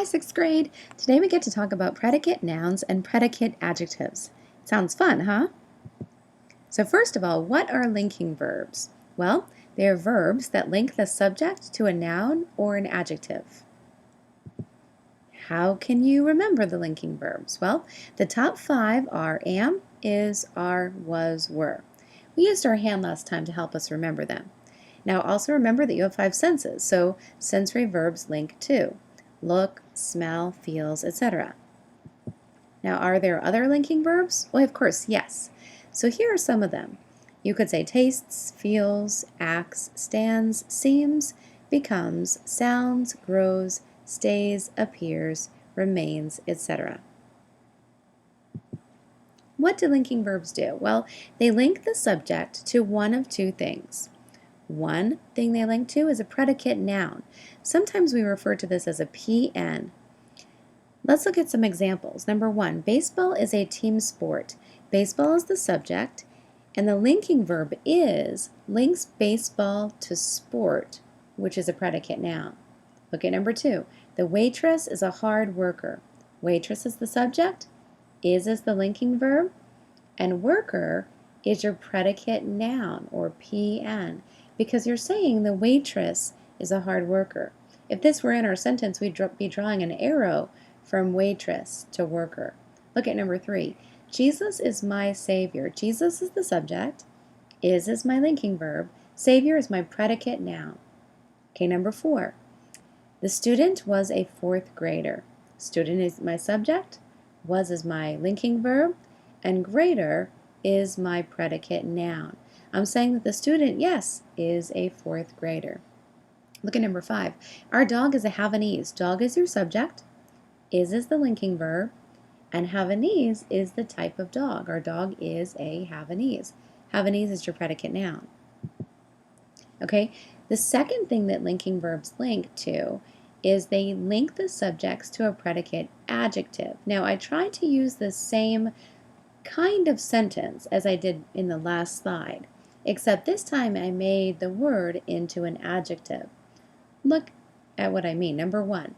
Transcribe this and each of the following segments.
Hi, 6th grade. Today we get to talk about predicate nouns and predicate adjectives. Sounds fun, huh? So first of all, what are linking verbs? Well, they are verbs that link the subject to a noun or an adjective. How can you remember the linking verbs? Well, the top 5 are am, is, are, was, were. We used our hand last time to help us remember them. Now also remember that you have 5 senses, so sensory verbs link to look, smell, feels, etc. Now, are there other linking verbs? Well, of course, yes. So here are some of them. You could say tastes, feels, acts, stands, seems, becomes, sounds, grows, stays, appears, remains, etc. What do linking verbs do? Well, they link the subject to one of two things. One thing they link to is a predicate noun. Sometimes we refer to this as a PN. Let's look at some examples. Number 1, baseball is a team sport. Baseball is the subject, and the linking verb is links baseball to sport, which is a predicate noun. Look at number 2. The waitress is a hard worker. Waitress is the subject, is the linking verb, and worker is your predicate noun, or PN, because you're saying the waitress is a hard worker. If this were in our sentence, we'd be drawing an arrow from waitress to worker. Look at number 3. Jesus is my Savior. Jesus is the subject, is my linking verb, Savior is my predicate noun. Okay, number 4. The student was a 4th grader. Student is my subject, was is my linking verb, and grader is my predicate noun. I'm saying that the student, yes, is a 4th grader. Look at number 5. Our dog is a Havanese. Dog is your subject, is the linking verb, and Havanese is the type of dog. Our dog is a Havanese. Havanese is your predicate noun. Okay, the second thing that linking verbs link to is they link the subjects to a predicate adjective. Now, I tried to use the same kind of sentence as I did in the last slide, except this time I made the word into an adjective. Look at what I mean. Number 1,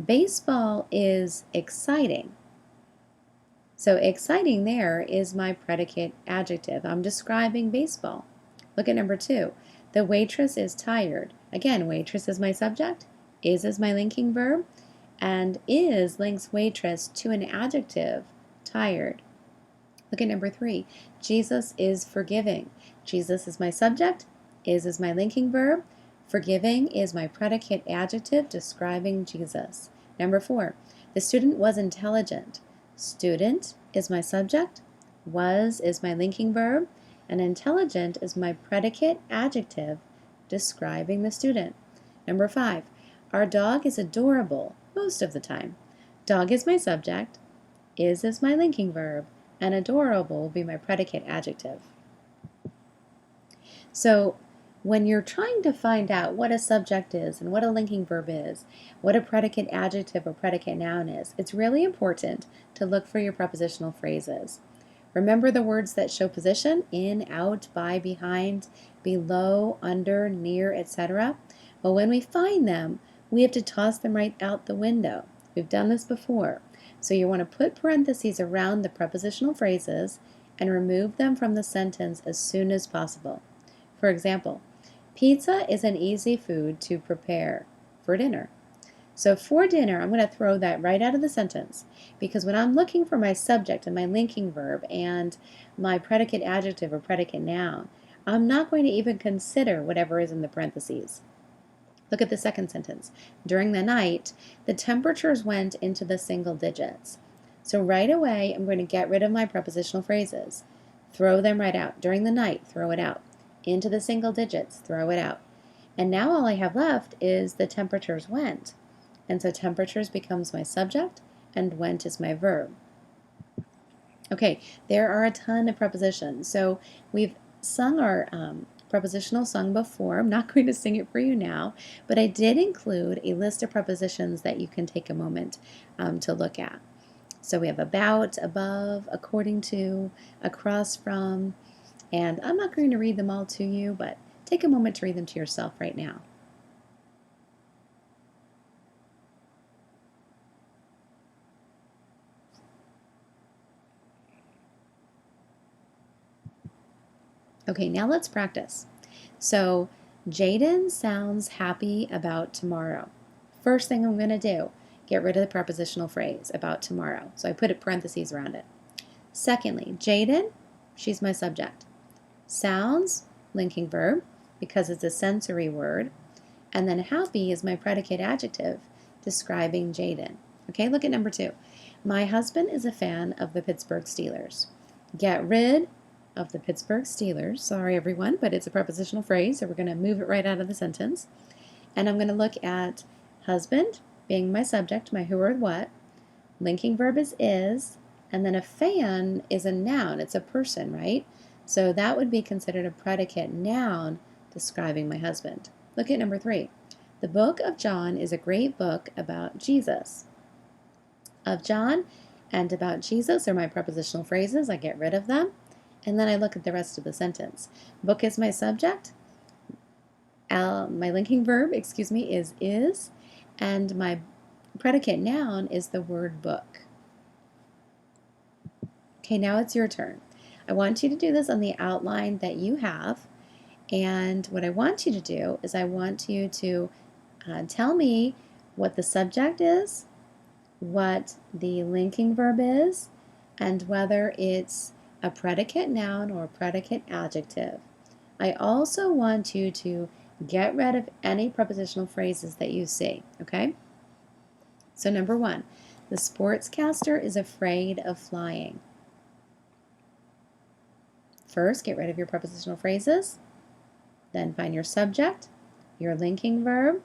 baseball is exciting. So exciting there is my predicate adjective. I'm describing baseball. Look at number 2. The waitress is tired. Again, waitress is my subject, is my linking verb, and is links waitress to an adjective, tired. Look at number 3. Jesus is forgiving. Jesus is my subject, is my linking verb, forgiving is my predicate adjective describing Jesus. Number 4. The student was intelligent. Student is my subject, was is my linking verb, and intelligent is my predicate adjective describing the student. Number 5. Our dog is adorable most of the time. Dog is my subject, is my linking verb, and adorable will be my predicate adjective. So when you're trying to find out what a subject is and what a linking verb is, what a predicate adjective or predicate noun is, it's really important to look for your prepositional phrases. Remember the words that show position: in, out, by, behind, below, under, near, etc. Well, when we find them, we have to toss them right out the window. We've done this before. So you want to put parentheses around the prepositional phrases and remove them from the sentence as soon as possible. For example, pizza is an easy food to prepare for dinner. So for dinner, I'm going to throw that right out of the sentence, because when I'm looking for my subject and my linking verb and my predicate adjective or predicate noun, I'm not going to even consider whatever is in the parentheses. Look at the second sentence. During the night, the temperatures went into the single digits. So right away, I'm going to get rid of my prepositional phrases. Throw them right out. During the night, throw it out. Into the single digits, throw it out. And now all I have left is the temperatures went. And so temperatures becomes my subject and went is my verb. Okay, there are a ton of prepositions. So we've sung our prepositional song before. I'm not going to sing it for you now, but I did include a list of prepositions that you can take a moment to look at. So we have about, above, according to, across from, and I'm not going to read them all to you, but take a moment to read them to yourself right now. Okay, now let's practice. So, Jaden sounds happy about tomorrow. First thing I'm going to do, get rid of the prepositional phrase about tomorrow. So I put a parentheses around it. Secondly, Jaden, she's my subject. Sounds, linking verb, because it's a sensory word. And then happy is my predicate adjective describing Jaden. Okay, look at number 2. My husband is a fan of the Pittsburgh Steelers. Get rid of the Pittsburgh Steelers. Sorry, everyone, but it's a prepositional phrase, so we're going to move it right out of the sentence. And I'm going to look at husband being my subject, my who or what. Linking verb is, and then a fan is a noun. It's a person, right? So that would be considered a predicate noun describing my husband. Look at number 3. The book of John is a great book about Jesus. Of John and about Jesus are my prepositional phrases. I get rid of them. And then I look at the rest of the sentence. Book is my subject. My linking verb, is, and my predicate noun is the word book. Okay, now it's your turn. I want you to do this on the outline that you have. And what I want you to do is I want you to tell me what the subject is, what the linking verb is, and whether it's a predicate noun or a predicate adjective. I also want you to get rid of any prepositional phrases that you see, okay? So number 1, the sportscaster is afraid of flying. First, get rid of your prepositional phrases, then find your subject, your linking verb,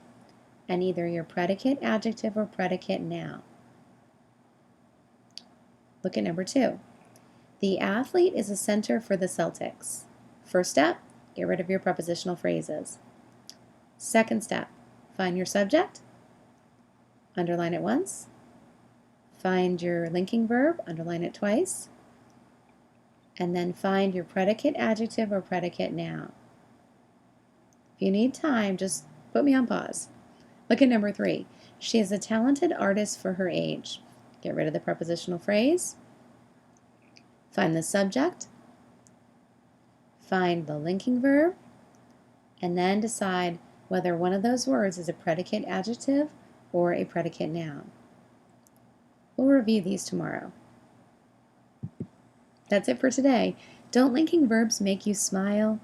and either your predicate adjective or predicate noun. Look at number 2. The athlete is a center for the Celtics. First step, get rid of your prepositional phrases. Second step, find your subject, underline it once. Find your linking verb, underline it twice. And then find your predicate adjective or predicate noun. If you need time, just put me on pause. Look at number 3. She is a talented artist for her age. Get rid of the prepositional phrase. Find the subject. Find the linking verb. And then decide whether one of those words is a predicate adjective or a predicate noun. We'll review these tomorrow. That's it for today. Don't linking verbs make you smile?